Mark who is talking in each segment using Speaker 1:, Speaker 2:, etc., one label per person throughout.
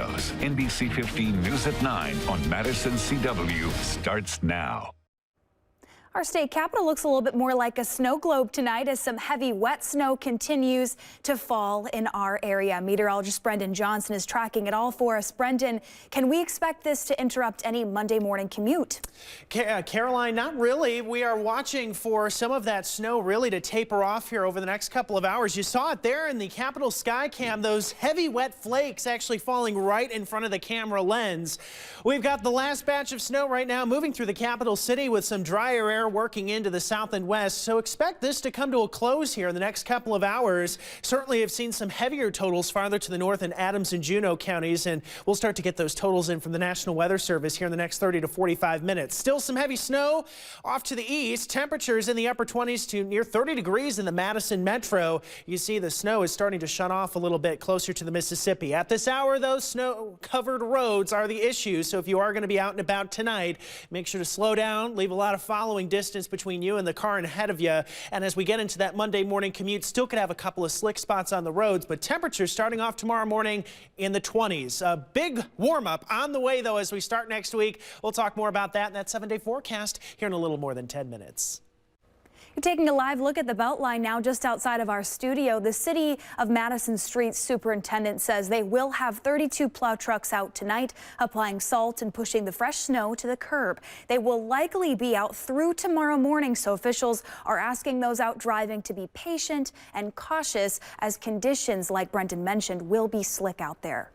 Speaker 1: studios. NBC 15 News at 9 on Madison CW starts now.
Speaker 2: Our state capitol looks a little bit more like a snow globe tonight as some heavy wet snow continues to fall in our area. Meteorologist Brendan Johnson is tracking it all for us. Brendan, can we expect this to interrupt any Monday morning commute?
Speaker 3: Caroline, not really. We are watching for some of that snow really to taper off here over the next couple of hours. You saw it there in the Capitol sky cam, those heavy wet flakes actually falling right in front of the camera lens. We've got the last batch of snow right now moving through the capital city with some drier air working into the south and west, so expect this to come to a close here in the next couple of hours. Certainly have seen some heavier totals farther to the north in Adams and Juneau counties, and we'll start to get those totals in from the National Weather Service here in the next 30 to 45 minutes. Still some heavy snow off to the east. Temperatures in the upper 20s to near 30 degrees in the Madison metro. You see the snow is starting to shut off a little bit closer to the Mississippi. At this hour, those snow-covered roads are the issue, so if you are going to be out and about tonight, make sure to slow down, leave a lot of following distance between you and the car ahead of you. And as we get into that Monday morning commute, still could have a couple of slick spots on the roads, but temperatures starting off tomorrow morning in the 20s. A big warm up on the way, though, as we start next week. We'll talk more about that in that 7-day forecast here in a little more than 10 minutes.
Speaker 2: You're taking a live look at the Beltline now just outside of our studio. The City of Madison Street Superintendent says they will have 32 plow trucks out tonight, applying salt and pushing the fresh snow to the curb. They will likely be out through tomorrow morning, so officials are asking those out driving to be patient and cautious as conditions, like Brendan mentioned, will be slick out there.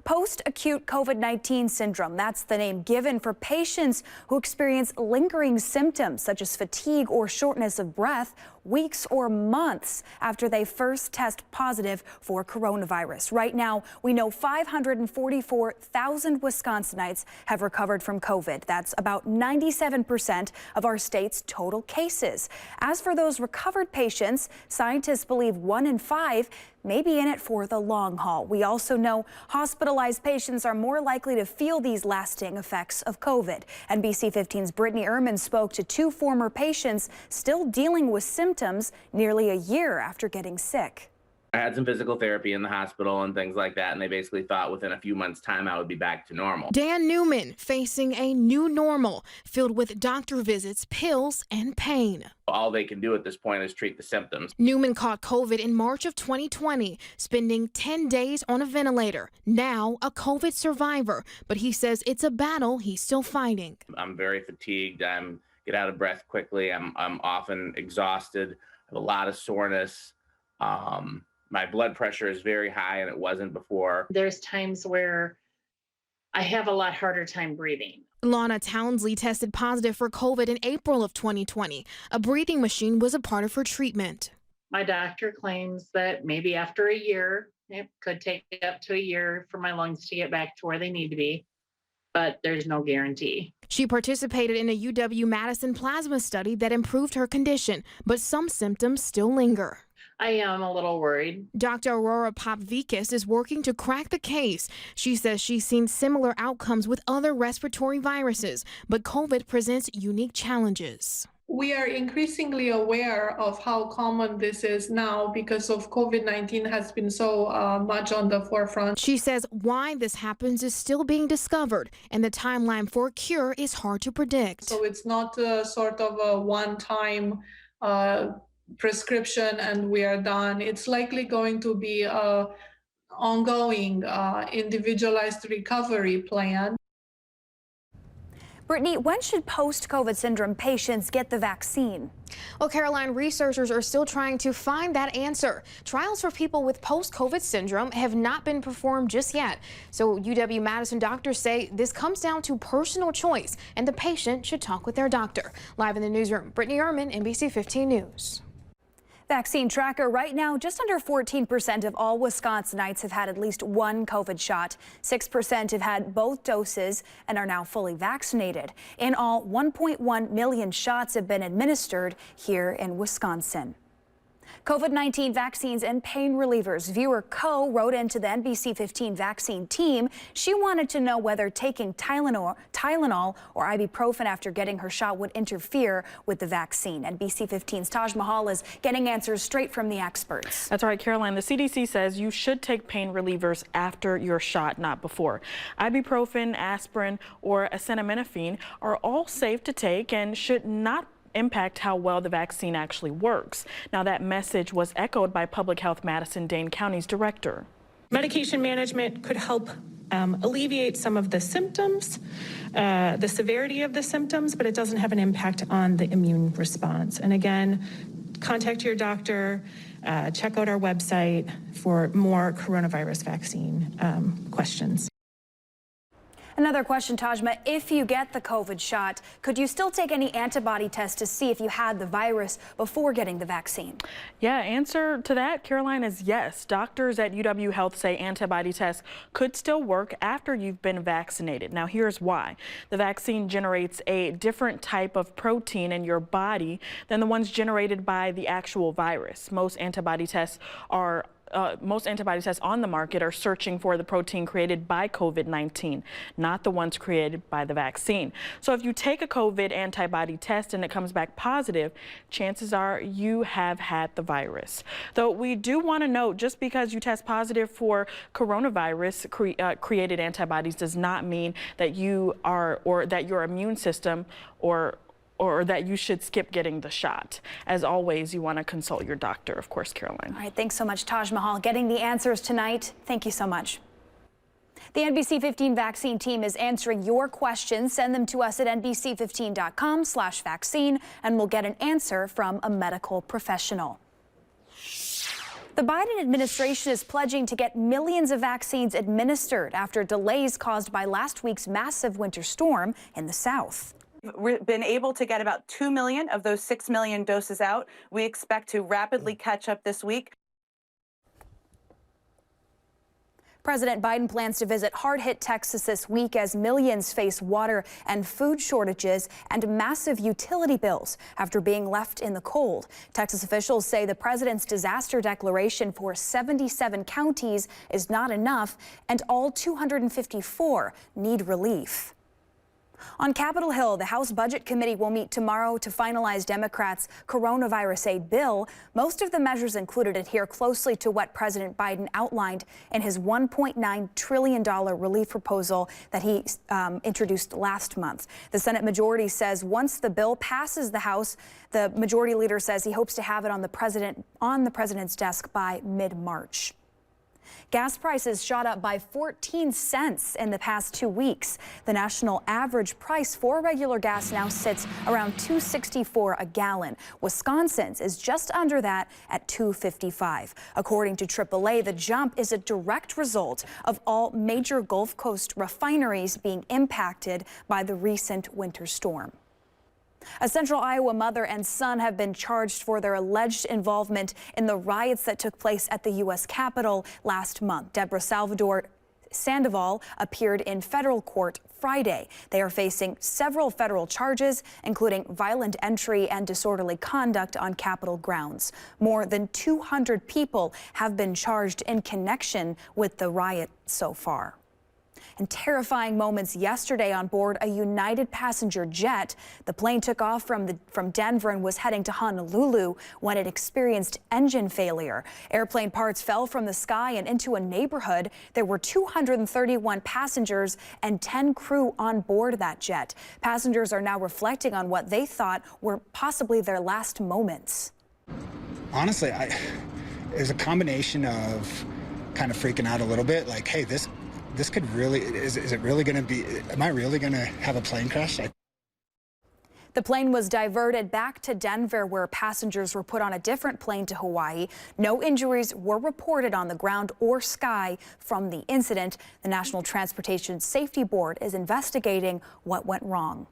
Speaker 2: Post-acute COVID-19 syndrome, that's the name given for patients who experience lingering symptoms such as fatigue or shortness of breath weeks or months after they first test positive for coronavirus. Right now, we know 544,000 Wisconsinites have recovered from COVID. That's about 97% of our state's total cases. As for those recovered patients, scientists believe 1 in 5 may be in it for the long haul. We also know hospitalized patients are more likely to feel these lasting effects of COVID. NBC 15's Brittany Ehrman spoke to 2 former patients still dealing with symptoms nearly a year after getting sick.
Speaker 4: I had some physical therapy in the hospital and things like that, and they basically thought within a few months' time I would be back to normal.
Speaker 5: Dan Newman facing a new normal filled with doctor visits, pills, and pain.
Speaker 4: All they can do at this point is treat the symptoms.
Speaker 5: Newman caught COVID in March of 2020, spending 10 days on a ventilator. Now a COVID survivor, but he says it's a battle he's still fighting.
Speaker 4: I'm very fatigued. I'm get out of breath quickly. I'm often exhausted. I have a lot of soreness. My blood pressure is very high, and it wasn't before.
Speaker 6: There's times where I have a lot harder time breathing.
Speaker 5: Lana Townsley tested positive for COVID in April of 2020. A breathing machine was a part of her treatment.
Speaker 6: My doctor claims that maybe after a year, it could take up to a year for my lungs to get back to where they need to be, but there's no guarantee.
Speaker 5: She participated in a UW-Madison plasma study that improved her condition, but some symptoms still linger.
Speaker 6: I am a little worried.
Speaker 5: Dr. Aurora Popvikas is working to crack the case. She says she's seen similar outcomes with other respiratory viruses, but COVID presents unique challenges.
Speaker 7: We are increasingly aware of how common this is now because of COVID-19 has been so much on the forefront.
Speaker 5: She says why this happens is still being discovered, and the timeline for a cure is hard to predict.
Speaker 7: So it's not sort of a one-time prescription and we are done. It's likely going to be an ongoing individualized recovery plan.
Speaker 2: Brittany, when should post-COVID syndrome patients get the vaccine?
Speaker 5: Well, Caroline, researchers are still trying to find that answer. Trials for people with post-COVID syndrome have not been performed just yet. So UW-Madison doctors say this comes down to personal choice, and the patient should talk with their doctor. Live in the newsroom, Brittany Ehrman, NBC 15 News.
Speaker 2: Vaccine tracker right now, just under 14% of all Wisconsinites have had at least 1 COVID shot. 6% have had both doses and are now fully vaccinated. In all, 1.1 million shots have been administered here in Wisconsin. COVID-19 vaccines and pain relievers. Viewer Co wrote into the NBC 15 vaccine team. She wanted to know whether taking Tylenol or ibuprofen after getting her shot would interfere with the vaccine. NBC 15's Taj Mahal is getting answers straight from the experts.
Speaker 8: That's right, Caroline. The CDC says you should take pain relievers after your shot, not before. Ibuprofen, aspirin, or acetaminophen are all safe to take and should not impact how well the vaccine actually works. Now, that message was echoed by Public Health Madison-Dane County's director.
Speaker 9: Medication management could help alleviate some of the symptoms, the severity of the symptoms, but it doesn't have an impact on the immune response. And again, contact your doctor, check out our website for more coronavirus vaccine questions.
Speaker 2: Another question, Tajma, if you get the COVID shot, could you still take any antibody test to see if you had the virus before getting the vaccine?
Speaker 8: Yeah, answer to that, Caroline, is yes. Doctors at UW Health say antibody tests could still work after you've been vaccinated. Now, here's why. The vaccine generates a different type of protein in your body than the ones generated by the actual virus. Most antibody tests on the market are searching for the protein created by COVID-19, not the ones created by the vaccine. So if you take a COVID antibody test and it comes back positive, chances are you have had the virus. Though we do want to note, just because you test positive for coronavirus created antibodies does not mean that you are, or that your immune system or that you should skip getting the shot. As always, you want to consult your doctor, of course, Caroline.
Speaker 2: All right, thanks so much, Taj Mahal, getting the answers tonight. Thank you so much. The NBC 15 vaccine team is answering your questions. Send them to us at nbc15.com/vaccine, and we'll get an answer from a medical professional. The Biden administration is pledging to get millions of vaccines administered after delays caused by last week's massive winter storm in the South.
Speaker 10: We've been able to get about 2 million of those 6 million doses out. We expect to rapidly catch up this week.
Speaker 2: President Biden plans to visit hard-hit Texas this week as millions face water and food shortages and massive utility bills after being left in the cold. Texas officials say the president's disaster declaration for 77 counties is not enough, and all 254 need relief. On Capitol Hill, the House Budget Committee will meet tomorrow to finalize Democrats' coronavirus aid bill. Most of the measures included adhere closely to what President Biden outlined in his $1.9 trillion relief proposal that he introduced last month. The Senate majority says once the bill passes the House, the majority leader says he hopes to have it on the president's desk by mid-March. Gas prices shot up by 14 cents in the past 2 weeks. The national average price for regular gas now sits around $2.64 a gallon. Wisconsin's is just under that at $2.55. According to AAA, the jump is a direct result of all major Gulf Coast refineries being impacted by the recent winter storm. A Central Iowa mother and son have been charged for their alleged involvement in the riots that took place at the U.S. Capitol last month. Deborah Sandoval appeared in federal court Friday. They are facing several federal charges, including violent entry and disorderly conduct on Capitol grounds. More than 200 people have been charged in connection with the riot so far. And terrifying moments yesterday on board a United passenger jet. The plane took off from Denver and was heading to Honolulu when it experienced engine failure. Airplane parts fell from the sky and into a neighborhood. There were 231 passengers and 10 crew on board that jet. Passengers are now reflecting on what they thought were possibly their last moments.
Speaker 11: Honestly, it was a combination of kind of freaking out a little bit, like, hey, this could really, is it really going to be, am I really going to have a plane crash?
Speaker 2: The plane was diverted back to Denver, where passengers were put on a different plane to Hawaii. No injuries were reported on the ground or sky from the incident. The National Transportation Safety Board is investigating what went wrong.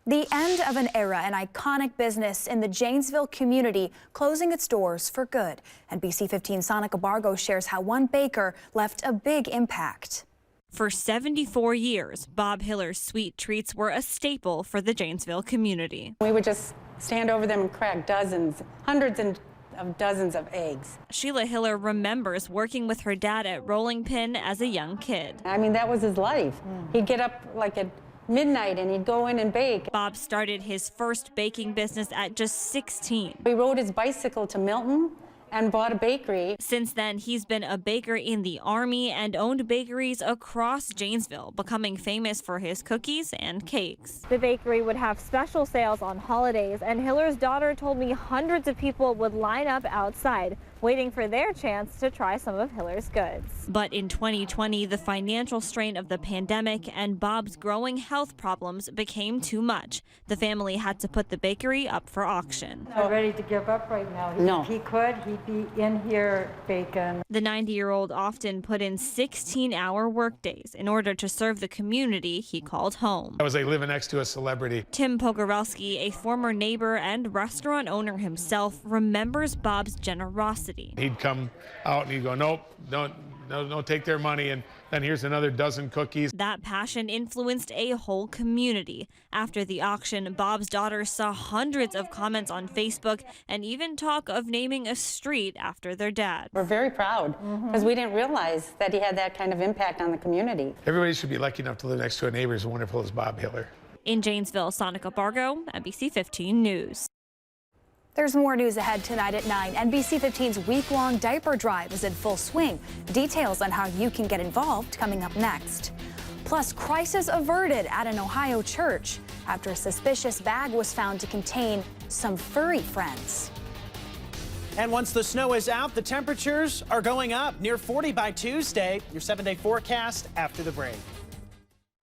Speaker 2: The end of an era, an iconic business in the Janesville community closing its doors for good. NBC 15's Sonica Bargo shares how one baker left a big impact.
Speaker 12: For 74 years, Bob Hiller's sweet treats were a staple for the Janesville community.
Speaker 13: We would just stand over them and crack dozens, hundreds of dozens of eggs.
Speaker 12: Sheila Hiller remembers working with her dad at Rolling Pin as a young kid.
Speaker 13: I mean, that was his life. He'd get up like at midnight and he'd go in and bake.
Speaker 12: Bob started his first baking business at just 16.
Speaker 13: He rode his bicycle to Milton and bought a bakery.
Speaker 12: Since then, he's been a baker in the Army and owned bakeries across Janesville, becoming famous for his cookies and cakes.
Speaker 14: The bakery would have special sales on holidays, and Hiller's daughter told me hundreds of people would line up outside, waiting for their chance to try some of Hiller's goods.
Speaker 12: But in 2020, the financial strain of the pandemic and Bob's growing health problems became too much. The family had to put the bakery up for auction.
Speaker 15: Not ready to give up right now.
Speaker 13: No.
Speaker 15: If he could, he'd be in here baking.
Speaker 12: The 90-year-old often put in 16-hour workdays in order to serve the community he called home.
Speaker 16: I was like living next to a celebrity.
Speaker 12: Tim Pogorelski, a former neighbor and restaurant owner himself, remembers Bob's generosity.
Speaker 16: He'd come out and he'd go, nope, don't take their money, and then here's another dozen cookies.
Speaker 12: That passion influenced a whole community. After the auction, Bob's daughter saw hundreds of comments on Facebook and even talk of naming a street after their dad.
Speaker 13: We're very proud because we didn't realize that he had that kind of impact on the community.
Speaker 16: Everybody should be lucky enough to live next to a neighbor as wonderful as Bob Hiller.
Speaker 12: In Janesville, Sonica Bargo, NBC 15 News.
Speaker 2: There's more news ahead tonight at 9. NBC 15's week-long diaper drive is in full swing. Details on how you can get involved coming up next. Plus, crisis averted at an Ohio church after a suspicious bag was found to contain some furry friends.
Speaker 3: And once the snow is out, the temperatures are going up near 40 by Tuesday. Your 7-day forecast after the break.